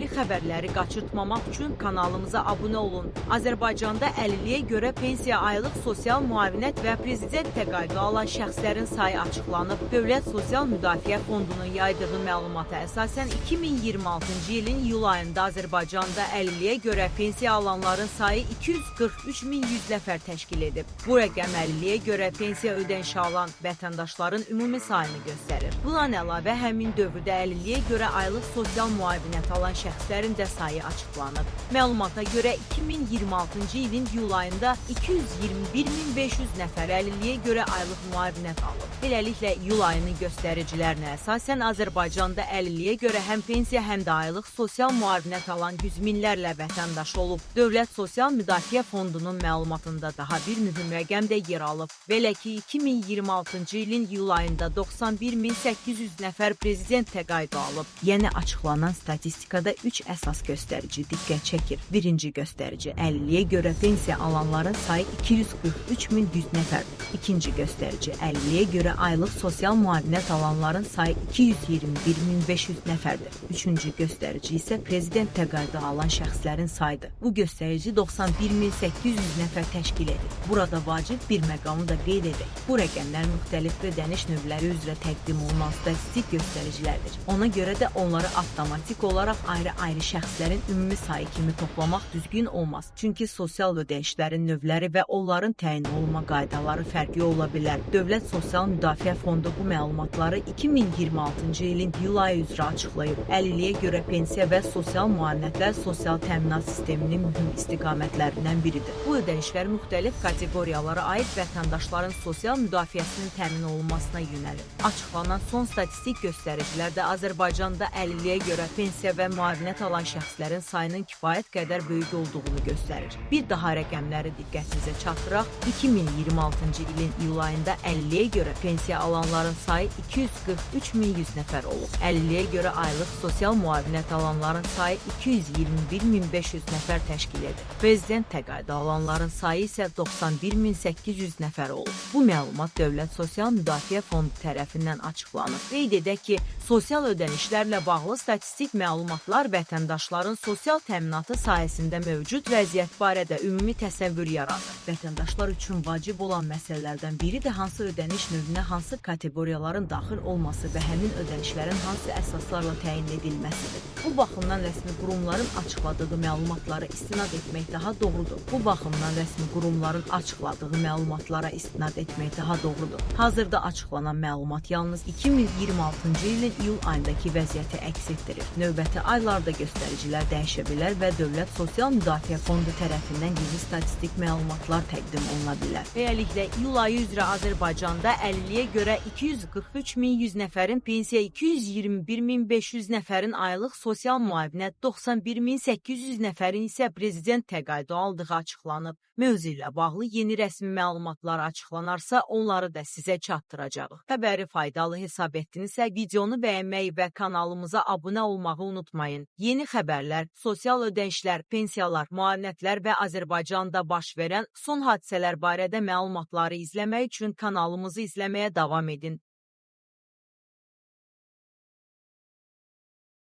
önəmli xəbərləri qaçırtmamaq üçün kanalımıza abunə olun. Azərbaycanda əlilliyə görə pensiya, aylıq sosial müavinət və prezident təqaüdü alan şəxslərin sayı açıqlanıb. Dövlət Sosial Müdafiə Fondunun yaydığı məlumata əsasən 2026-cı ilin iyul ayında Azərbaycanda əlilliyə görə pensiya alanların sayı 243.100 nəfər təşkil edib. Bu rəqəm əlilliyə görə pensiya ödənişi alan vətəndaşların ümumi sayını göstərir. Bundan əlavə, həmin dövrdə əlilliyə görə aylıq sosial müavinət alan şəxslərin də sayı açıqlanıb. Məlumata görə 2026-cı ilin iyul ayında 221.500 nəfər əlilliyə görə aylıq müavinət alıb. Beləliklə, iyul ayının göstəricilərinə əsasən Azərbaycanda əlilliyə görə həm pensiya, həm də aylıq sosial müavinət alan yüz minlərlə vətəndaş olub. Dövlət Sosial Müdafiə Fondunun məlumatında daha bir mühüm rəqəm də yer alıb. Belə ki, 2026-cı ilin iyul ayında 91.800 nəfər prezident təqaüdü alıb. Yəni, açıqlanan statistikada 3 əsas göstərici diqqət çəkir. Birinci göstərici, əlilliyə görə pensiya alanların sayı 243.100 nəfərdir. İkinci göstərici, əlilliyə görə aylıq sosial müavinət alanların sayı 221.500 nəfərdir. Üçüncü göstərici isə prezident təqaüdü alan şəxslərin sayıdır. Bu göstərici 91.800 nəfər təşkil edir. Burada vacib bir məqamı da qeyd edək. Bu rəqəmlər müxtəlif ödəniş növləri üzrə təqdim olunan statistik göstəricilərdir. Ona görə də onları avtomatik olaraq ayrı-ayrı şəxslərin ümumi sayı kimi toplamaq düzgün olmaz. Çünki sosial ödənişlərin növləri və onların təyin olunma qaydaları fərqli ola bilər. Dövlət Sosial Müdafiə Fondu bu məlumatları 2026-cı ilin iyul ayı üzrə açıqlayıb. Əlilliyə görə pensiya və sosial müavinətlər sosial təminat sisteminin mühüm istiqamətlərindən biridir. Bu ödənişlər müxtəlif kateqoriyalara aid vətəndaşların sosial müdafiəsinin təmin olunmasına yönəlir. Açıqlanan son statistik göstəricilər də Azərbaycanda əlilliyə görə pensiya və müavinət alan şəxslərin sayının kifayət qədər böyük olduğunu göstərir. Bir daha rəqəmləri diqqətinizə çatdıraq. 2026-cı ilin iyul ayında əlilliyə görə pensiya alanların sayı 243.100 nəfər olub. Əlilliyə görə aylıq sosial müavinət alanların sayı 221.500 nəfər təşkil edir. Prezident təqaüdü alanların sayı isə 91.800 nəfər olub. Bu məlumat Dövlət Sosial Müdafiə Fondu tərəfindən açıqlanıb. Qeyd edək ki, sosial ödənişlərlə bağlı statistik məlumatlar vətəndaşların sosial təminatı sayəsində mövcud vəziyyət barədə ümumi təsəvvür yaradır. Vətəndaşlar üçün vacib olan məsələlərdən biri də hansı ödəniş növünə hansı kateqoriyaların daxil olması və həmin ödənişlərin hansı əsaslarla təyin edilməsidir. Bu baxımdan rəsmi qurumların açıqladığı məlumatlara istinad etmək daha doğrudur. Hazırda açıqlanan məlumat yalnız 2026-cı ilin iyul ayındakı vəziyyəti əks etdirir. Növbəti aylarda göstəricilər dəyişə bilər və Dövlət Sosial Müdafiə Fondu tərəfindən yeni statistik məlumatlar təqdim oluna bilər. Beləliklə, iyul ayı üzrə Azərbaycanda əlilliyə görə 243.100 nəfərin pensiya, 221.500 nəfərin aylıq sosial müavinət, 91.800 nəfərin isə prezident təqaüdü aldığı açıqlanıb. Mövzu ilə bağlı yeni rəsmi məlumatlar açıqlanarsa, onları da sizə çatdıracağıq. Xəbəri faydalı hesab etdinizsə, videonu bəyənməyi və kanalımıza abunə olmağı unutmayın. Yeni xəbərlər, sosial ödənişlər, pensiyalar, müavinətlər və Azərbaycanda baş verən son hadisələr barədə məlumatları izləmək üçün kanalımızı izləməyə davam edin.